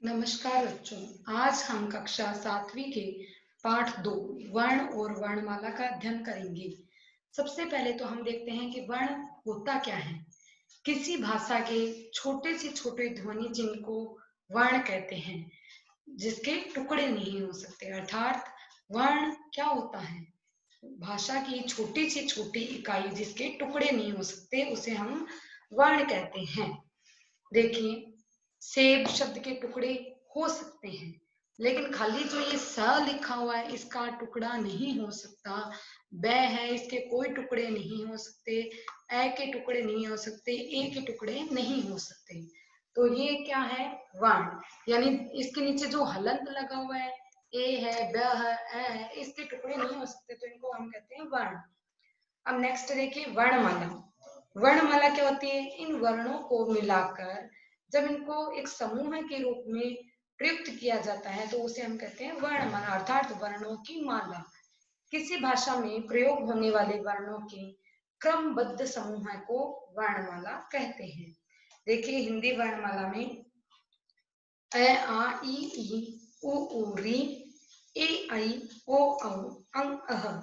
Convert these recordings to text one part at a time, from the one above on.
नमस्कार बच्चों। आज हम कक्षा 7वीं के पाठ 2 वर्ण और वर्णमाला का अध्ययन करेंगे। सबसे पहले तो हम देखते हैं कि वर्ण होता क्या है। किसी भाषा के छोटे से छोटे ध्वनि चिन्ह को वर्ण कहते हैं, जिसके टुकड़े नहीं हो सकते। अर्थात वर्ण क्या होता है? भाषा की छोटी से छोटी इकाई जिसके टुकड़े नहीं हो सकते, उसे हम वर्ण कहते हैं। देखिए, सेब शब्द के टुकड़े हो सकते हैं, लेकिन खाली जो ये स लिखा हुआ है इसका टुकड़ा नहीं हो सकता। ब है, इसके कोई टुकड़े नहीं हो सकते। ए के टुकड़े नहीं हो सकते। ए के टुकड़े नहीं हो सकते। तो ये क्या है? वर्ण। यानी इसके नीचे जो हलंत लगा हुआ है, ए है, ब है, ए है, इसके टुकड़े नहीं हो सकते, तो इनको हम कहते हैं वर्ण। अब नेक्स्ट देखिए, वर्णमाला। वर्णमाला क्या होती है? इन वर्णों को मिलाकर जब इनको एक समूह के रूप में प्रयुक्त किया जाता है तो उसे हम कहते हैं वर्णमाला, अर्थात वर्णों की माला। किसी भाषा में प्रयोग होने वाले वर्णों के क्रमबद्ध समूह को वर्णमाला कहते हैं। देखिए, हिंदी वर्णमाला में अ आ इ ई उ ऊ ऋ ए ऐ ओ औ अं अः,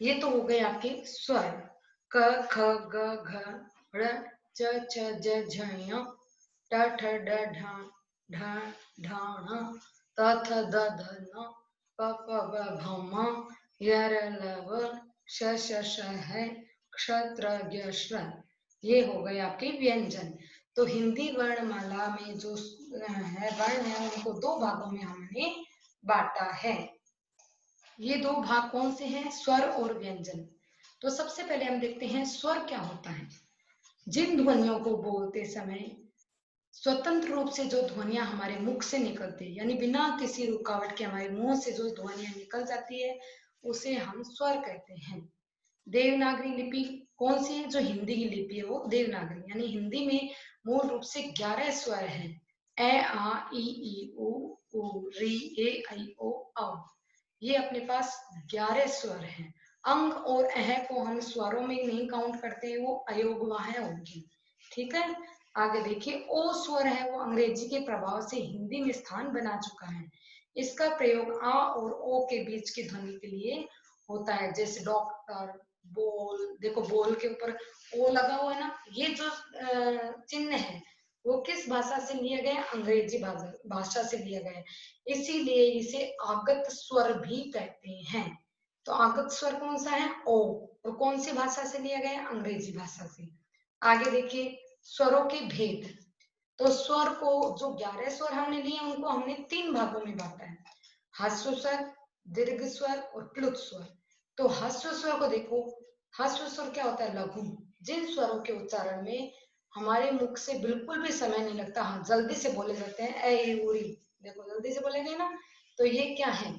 ये तो हो गए आपके स्वर। क ख ग घ ड़ च छ ज झ ञ ट ठ ड ढ ढ ढ ण त थ द ध न प फ ब भ म य र ल व श श श है क्ष त्र ज्ञ श्र। ये हो गए आपके व्यंजन। तो हिंदी वर्णमाला में जो है वर्ण है, उनको दो भागों में हमने बांटा है। ये दो भाग कौन से हैं? स्वर और व्यंजन। तो सबसे पहले हम देखते हैं स्वर क्या होता है। जिन ध्वनियों को बोलते समय स्वतंत्र रूप से जो ध्वनियां हमारे मुख से निकलती है, यानी बिना किसी रुकावट के हमारे मुंह से जो ध्वनियां निकल जाती है, उसे हम स्वर कहते हैं। देवनागरी लिपि कौन सी है? जो हिंदी की लिपि है वो देवनागरी। यानी हिंदी में मूल रूप से 11 स्वर हैं। ए आ ई ई उ ऋ ए ऐ ओ औ। ये अपने पास 11 स्वर हैं। अंग और अह को हम स्वरों में नहीं काउंट करते, वो अयोगवाह होंगे। ठीक है। आगे देखिए, ओ स्वर है, वो अंग्रेजी के प्रभाव से हिंदी में स्थान बना चुका है। इसका प्रयोग आ और ओ के बीच की ध्वनि के लिए होता है, जैसे डॉक्टर, बोल। देखो, बोल के ऊपर ओ लगा हुआ है ना। ये जो चिन्ह है वो किस भाषा से लिया गया? अंग्रेजी भाषा से लिया गया है। इसीलिए इसे आगत स्वर भी कहते हैं। तो आगत स्वर कौन सा है? ओ। और कौन सी भाषा से लिया गया? अंग्रेजी भाषा से। आगे देखिए, स्वरों के भेद। तो स्वर को, जो 11 स्वर हमने लिए, उनको हमने 3 भागों में बांटा है। ह्रस्व स्वर, दीर्घ स्वर और प्लुत स्वर। तो ह्रस्व स्वर को देखो, ह्रस्व स्वर क्या होता है? लघु। जिन स्वरों के उच्चारण में हमारे मुख से बिल्कुल भी समय नहीं लगता, हम जल्दी से बोले जाते हैं। ए उरी, देखो जल्दी से बोलेंगे ना, तो ये क्या है?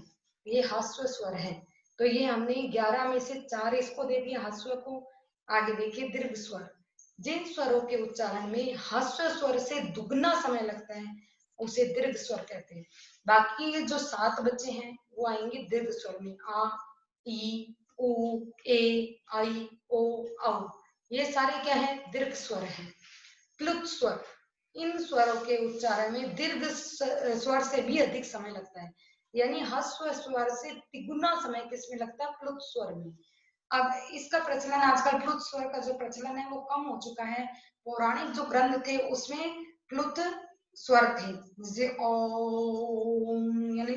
ये ह्रस्व स्वर है। तो ये हमने 11 में से 4 इसको दे दिया, ह्रस्व को। आगे देखिए, दीर्घ स्वर। जिन स्वरों के उच्चारण में ह्रस्व स्वर से दुगना समय लगता है, उसे दीर्घ स्वर कहते हैं। बाकी जो 7 बच्चे हैं वो आएंगे दीर्घ स्वर में। आ, ई, उ, ए, आई, ओ, औ। ये सारे क्या है? दीर्घ स्वर है। प्लुत स्वर, इन स्वरों के उच्चारण में दीर्घ स्वर से भी अधिक समय लगता है। यानी ह्रस्व स्वर से तिगुना समय किसमें लगता है? प्लुत स्वर में। अब इसका प्रचलन, आजकल प्लुत स्वर का जो प्रचलन है वो कम हो चुका है। पौराणिक जो ग्रंथ थे उसमें प्लुत स्वर थे, जैसे ओम, यानी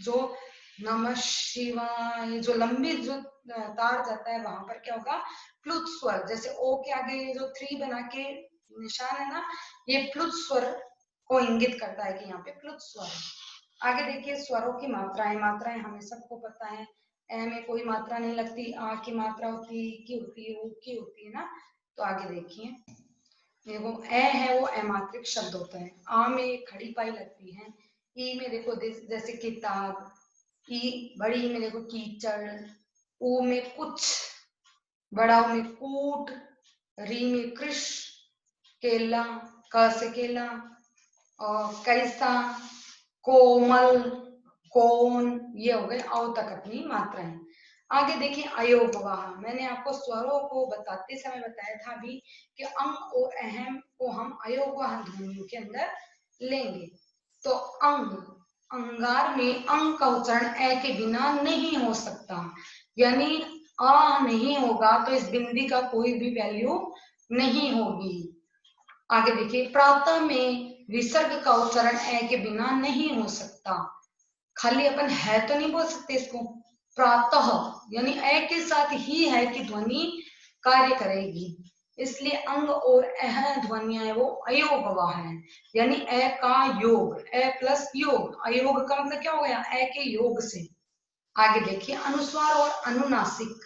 जो नमः शिवाय, जो लंबी जो तार जाता है वहां पर क्या होगा? प्लुत स्वर। जैसे ओ के आगे जो 3 बना के निशान है ना, ये प्लुत स्वर को इंगित करता है कि यहाँ पे प्लुत स्वर है। आगे देखिए, स्वरों की मात्राएं। मात्राएं हमें सबको पता है। ए में कोई मात्रा नहीं लगती, आ की मात्रा होती है, की होती है, उ की होती है ना। तो आगे देखिए, देखो ए है वो अमात्रिक शब्द होता है। आ में खड़ी पाई लगती है। ई में देखो जैसे किताब। ई बड़ी में देखो कीचड़। ऊ में कुछ, बड़ा में कूट। री में कृष, केला, क से केला, और कैसा, कोमल, कौन। ये हो गए औ तक अपनी मात्राएं। आगे देखिए, अयोगवाह। मैंने आपको स्वरों को बताते समय बताया था अभी कि अंग और अहम को हम अयोगवाह ध्वनियों के अंदर लेंगे। तो अंग, अंगार में अंग का उच्चारण ए के बिना नहीं हो सकता, यानी आ नहीं होगा तो इस बिंदी का कोई भी वैल्यू नहीं होगी। आगे देखिए, प्रातः में विसर्ग का उच्चारण ए के बिना नहीं हो सकता, खाली अपन है तो नहीं बोल सकते इसको, प्रातः यानी ए के साथ ही है की ध्वनि कार्य करेगी, इसलिए अंग और अह ध्वनियां है वो अयोगवा है, यानी ए का योग, ए प्लस योग, अयोग का मतलब क्या हो गया, ए के योग से। आगे देखिए, अनुस्वार और अनुनासिक।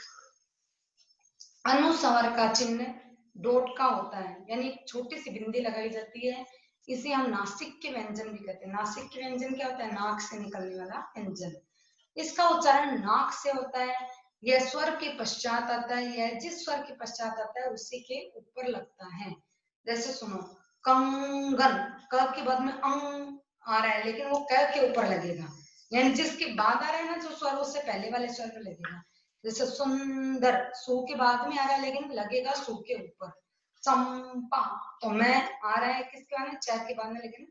अनुस्वार का चिन्ह डॉट का होता है, यानी एक छोटी सी बिंदी लगाई जाती है, इसे हम नासिक के व्यंजन भी कहते हैं। नासिक के व्यंजन क्या होता है, नाक से निकलने वाला व्यंजन, इसका उच्चारण नाक से होता है, यह स्वर के पश्चात आता है, यह जिस स्वर के पश्चात आता है उसी के ऊपर लगता है। जैसे सुनो, कंगन, क के बाद में अंग आ रहा है लेकिन वो क के ऊपर लगेगा, यानी जिसके बाद आ रहा है ना जो स्वर, उससे पहले वाले स्वर पे लगेगा। जैसे सुंदर, सु के बाद में आ रहा है लेकिन लगेगा सु के ऊपर। चंपा, तो मैं आ रहा है किसके बाद में, च के बाद में, लेकिन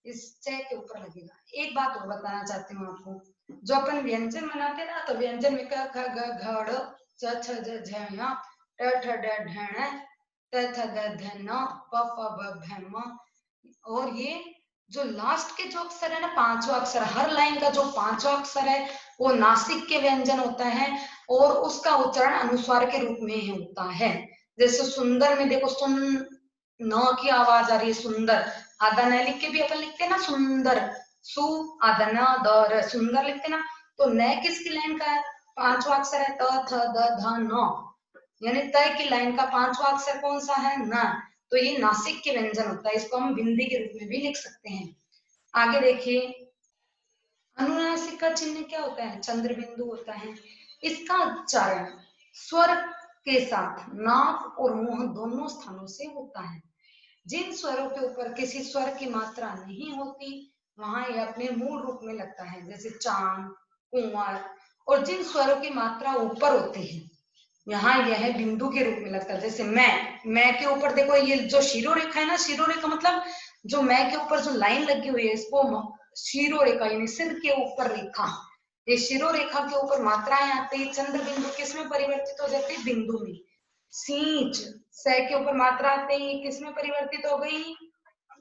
इस च के ऊपर लगेगा। एक बात और बताना चाहती हूँ आपको, जो अपन व्यंजन बनाते ना, तो व्यंजन में क ख ग घ ड़ च छ ज झ ञ ट ठ ड ढ ण त थ द ध न प फ ब भ म, और ये जो लास्ट के जो अक्षर है ना, पांचवा अक्षर, हर लाइन का जो पांचवा अक्षर है वो नासिक के व्यंजन होता है और उसका उच्चारण अनुस्वार के रूप में होता है। जैसे सुंदर में देखो, सुन न की आवाज आ रही है, सुंदर, आधा न लिख के भी अपन लिखते हैं ना सुंदर, सु आधा न द र, सुंदर लिखते ना, तो न किसकी लाइन का है, पांचवा अक्षर है, त थ द ध न, यानी तय की लाइन का पांचवा अक्षर कौन सा है, न, तो ये नासिक के व्यंजन होता है, इसको हम बिंदी के रूप में भी लिख सकते हैं। आगे देखिए, अनुनासिक का चिन्ह क्या होता है, चंद्र बिंदु होता है, इसका उच्चारण स्वर के साथ नाक और मुंह दोनों स्थानों से होता है। जिन स्वरों के ऊपर किसी स्वर की मात्रा नहीं होती वहां यह अपने मूल रूप में लगता है, जैसे चांद, कुंवर, और जिन स्वरों की मात्रा ऊपर होती है यहाँ यह बिंदु के रूप में लगता है। जैसे मैं के ऊपर देखो, ये जो शिरोरेखा है ना, शिरोरेखा मतलब जो मैं के ऊपर जो लाइन लगी हुई है इसको शिरोरेखा, यानी सिर के ऊपर रेखा, ये शिरोरेखा के ऊपर मात्राएं आते ही चंद्र बिंदु किसमें परिवर्तित हो जाती है, बिंदु में। सींच, स के ऊपर मात्रा आते ही किसमें परिवर्तित हो गई,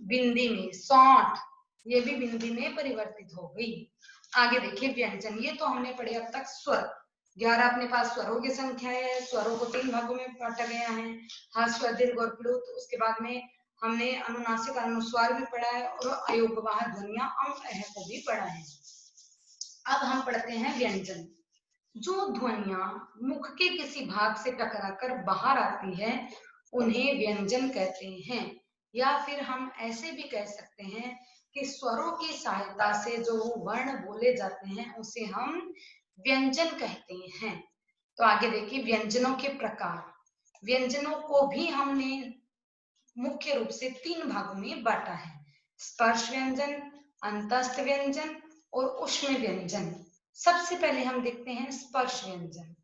बिंदी में। सौंठ, ये भी बिंदी में परिवर्तित हो गई। आगे देखिए व्यंजन, ये तो हमने पढ़े अब तक स्वर। 11 अपने पास स्वरों की संख्या है, स्वरों को 3 भागों में बांटा गया है, ह्रस्व, दीर्घ और प्लुत। उसके बाद में हमने अनुनासिक अनुस्वार भी पढ़ा है और अयोगवाह ध्वनियां अंग अह को भी पढ़ा है। अब हम पढ़ते हैं व्यंजन। जो ध्वनियां मुख के किसी भाग से टकराकर बाहर आती है उन्हें व्यंजन कहते हैं, या फिर हम ऐसे भी कह सकते हैं कि स्वरों की सहायता से जो वर्ण बोले जाते हैं उसे हम व्यंजन कहते हैं। तो आगे देखिए व्यंजनों के प्रकार। व्यंजनों को भी हमने मुख्य रूप से 3 भागों में बांटा है, स्पर्श व्यंजन, अंतस्थ व्यंजन और ऊष्म व्यंजन। सबसे पहले हम देखते हैं स्पर्श व्यंजन।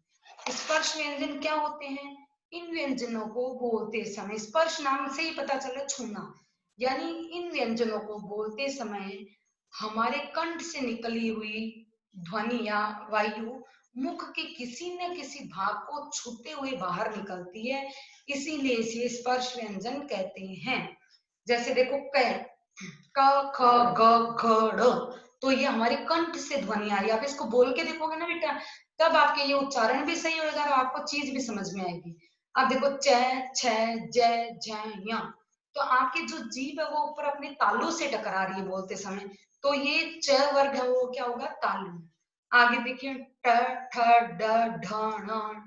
स्पर्श व्यंजन क्या होते हैं, इन व्यंजनों को बोलते समय, स्पर्श नाम से ही पता चला छूना, यानी इन व्यंजनों को बोलते समय हमारे कंठ से निकली हुई ध्वनि या वायु मुख के किसी न किसी भाग को छूते हुए बाहर निकलती है, इसीलिए इसे स्पर्श व्यंजन कहते हैं। जैसे देखो क ख ग घ ड़, तो ये हमारे कंठ से ध्वनि आ रही है, आप इसको बोल के देखोगे ना बेटा, तब आपके ये उच्चारण भी सही होगा और आपको चीज भी समझ में आएगी। आप देखो च छ ज झ ञ, तो आपकी जो जीभ है वो ऊपर अपने तालू से टकरा रही है बोलते समय, तो ये च वर्ग है वो क्या होगा, तालु। आगे देखिए ट ठ ड ढ ण,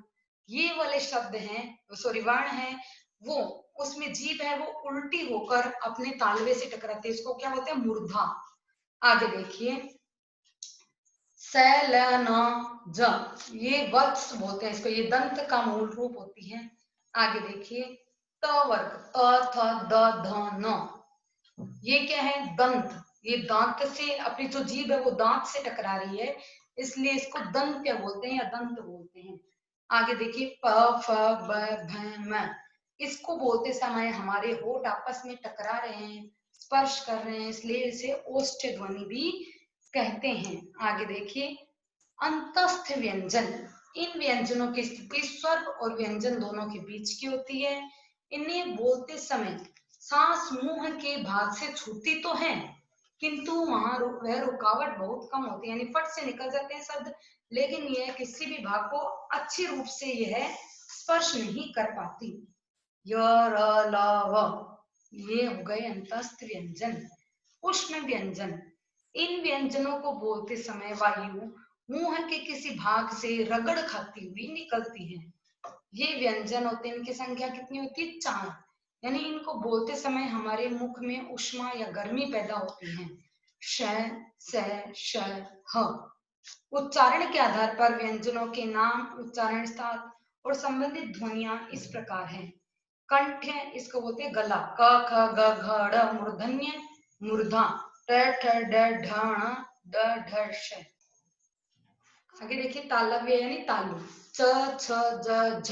ये वाले शब्द हैं, सॉरी वर्ण है, वो उसमें जीभ है वो उल्टी होकर अपने तालवे से टकराती है, इसको क्या बोलते हैं, मूर्धा। आगे देखिए स ल न ज, ये वत्स बोलते हैं इसको, ये दंत का मूल रूप होती है। आगे देखिए त वर्ग, त थ द ध न, ये क्या है, दंत, ये दांत से अपनी जो जीभ है वो दांत से टकरा रही है, इसलिए इसको दंत क्या बोलते हैं या दंत बोलते हैं। आगे देखिए प फ ब भ म, इसको बोलते समय हमारे होठ आपस में टकरा रहे हैं, स्पर्श कर रहे हैं, इसलिए इसे ओष्ठ्य ध्वनि भी कहते हैं। आगे देखिए, अंतस्थ व्यंजन। इन व्यंजनों की स्थिति स्वर और व्यंजन दोनों के बीच की होती है। इन्हें बोलते समय सांस मुंह के भाग से छूटती तो है, किंतु वहां वह रुकावट बहुत कम होती है, यानी फट से निकल जाते हैं शब्द, लेकिन यह किसी भी भाग को अच्छी रूप से यह स्पर्श नहीं कर पाती। य, र, ल, व ये हो गए अंतस्थ व्यंजन। उष्ण व्यंजन। इन व्यंजनों को बोलते समय वायु मुंह के किसी भाग से रगड़ खाती हुई निकलती है। ये व्यंजन होते हैं, इनकी संख्या कितनी होती है? 4। यानी इनको बोलते समय हमारे मुख में उष्मा या गर्मी पैदा होती है। श, स, श, ह। उच्चारण के आधार पर व्यंजनों के नाम, उच्चारण स्थान और संबंधित ध्वनियां इस प्रकार हैं। कंठ, इसको बोलते हैं गला। क, ख, ग, घ, ड़ मूर्धन्य मूर्धा। ट, ठ, ड, ढ, ण, ड, ढ, श। आगे देखिए तालव्य यानी तालु। च, छ, ज, झ,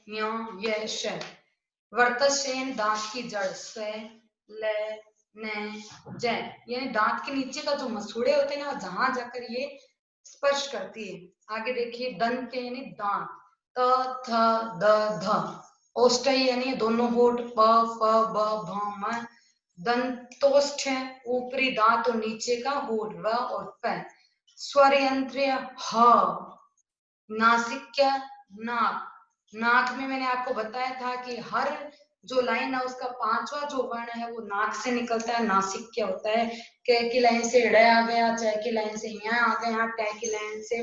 ञ, य, श। वर्तशेन दांत की जड़। स, ल, न, ज। यानी दांत के नीचे का जो मसूड़े होते हैं ना, जहां जाकर ये स्पर्श करती है। आगे देखिए दंत यानी दांत। त, थ, द, ध। ओष्ठ यानी दोनों होठ। प, फ, ब, भ, म। दंतोष्ठ ऊपरी दांत और नीचे का होठ। र और प। स्वर यंत्र ह। नासिक्य नाक। नाक में मैंने आपको बताया था कि हर जो लाइन है उसका 5वां जो वर्ण है वो नाक से निकलता है, नासिक्य होता है। क की लाइन से ड़ आ गया, च की लाइन से य आ गया, ट की लाइन से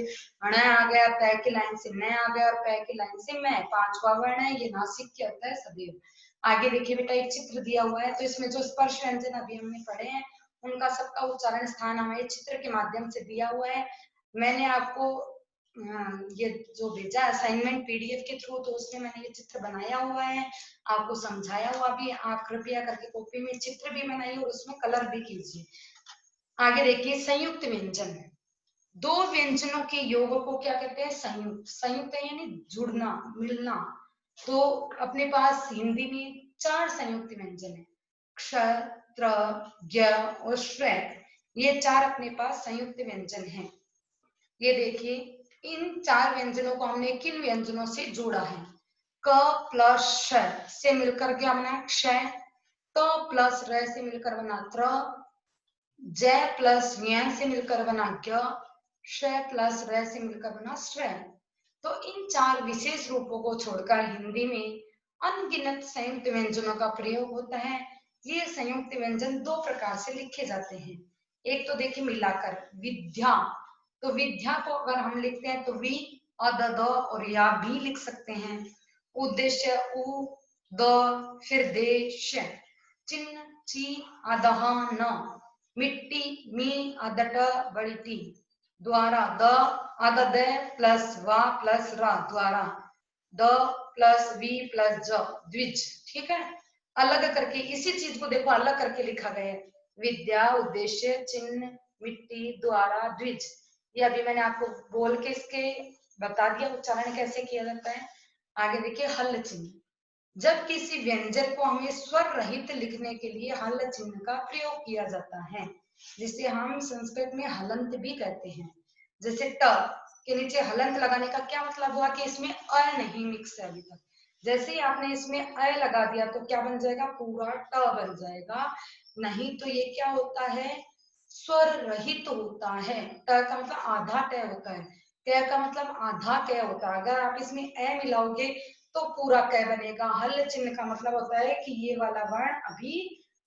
ण आ गया, त की लाइन से न आ गया और प की लाइन से मैं। 5वां वर्ण है, ये नासिक्य होता है सदैव। आगे देखिए बेटा, एक चित्र दिया हुआ है, तो इसमें जो स्पर्श व्यंजन अभी हमने पढ़े हैं उनका सबका उच्चारण स्थान हमें चित्र के माध्यम से दिया हुआ है। मैंने आपको ये जो भेजा असाइनमेंट पीडीएफ के थ्रू, तो उसमें मैंने ये चित्र बनाया हुआ है, आपको समझाया हुआ भी। आप कृपया करके कॉपी में चित्र भी बनाइए और उसमें कलर भी कीजिए। आगे देखिए संयुक्त व्यंजन। 2 व्यंजनों के योग को क्या कहते हैं? संयुक्त। संयुक्त यानी जुड़ना, मिलना। तो अपने पास हिंदी में 4 संयुक्त व्यंजन है। क्ष, त्र, ज्ञ और श्र। ये 4 अपने पास संयुक्त व्यंजन हैं। ये देखिए, इन 4 व्यंजनों को हमने किन व्यंजनों से जोड़ा है? क प्लस श से मिलकर क्या बना? क्ष। त प्लस र से मिलकर बना त्र। ज प्लस ञ से मिलकर बना ज्ञ। श प्लस र से मिलकर बना श्र। तो इन 4 विशेष रूपों को छोड़कर हिंदी में अनगिनत संयुक्त व्यंजनों का प्रयोग होता है। ये संयुक्त व्यंजन 2 प्रकार से लिखे जाते हैं। एक तो देखिए मिलाकर विद्या। तो विद्या को अगर हम लिखते हैं तो वि, अ, द, द और या भी लिख सकते हैं। उद्देश्य उ, द, फिर देश। चिन्ह ची, अदह, न। मिट्टी मी, अदट, बड़ी टी। द्वारा द, अदद प्लस वा प्लस रा, द्वारा। द प्लस वी प्लस ज, द्विज। ठीक है, अलग करके इसी चीज को देखो अलग करके लिखा गया है। विद्या, उद्देश्य, चिन्ह, मिट्टी, द्वारा, द्विज। ये अभी मैंने आपको बोल के इसके बता दिया उच्चारण कैसे किया जाता है। आगे देखिए हल चिन्ह। जब किसी व्यंजन को हमें स्वर रहित लिखने के लिए हल चिन्ह का प्रयोग किया जाता है, जिसे हम संस्कृत में हलंत भी कहते हैं। जैसे ट के नीचे हलंत लगाने का क्या मतलब हुआ कि इसमें अ नहीं मिक्स है अभी तक। जैसे ही आपने इसमें अ लगा दिया तो क्या बन जाएगा? पूरा ट बन जाएगा। नहीं तो ये क्या होता है? स्वर रहित होता है। ट का मतलब आधा ट होता है, क का मतलब आधा क होता है। अगर आप इसमें ए मिलाओगे तो पूरा क बनेगा। हल चिन्ह का मतलब होता है कि ये वाला वर्ण अभी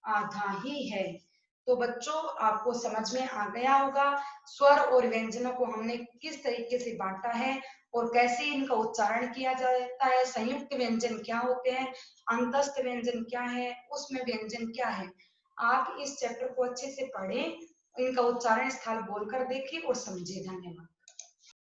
आधा ही है। तो बच्चों आपको समझ में आ गया होगा स्वर और व्यंजनों को हमने किस तरीके से बांटा है और कैसे इनका उच्चारण किया जाता है। संयुक्त व्यंजन क्या होते हैं, अंतस्थ व्यंजन क्या है, उसमें व्यंजन क्या है। आप इस चैप्टर को अच्छे से पढ़ें, इनका उच्चारण स्थल बोलकर देखिए और समझिए। धन्यवाद।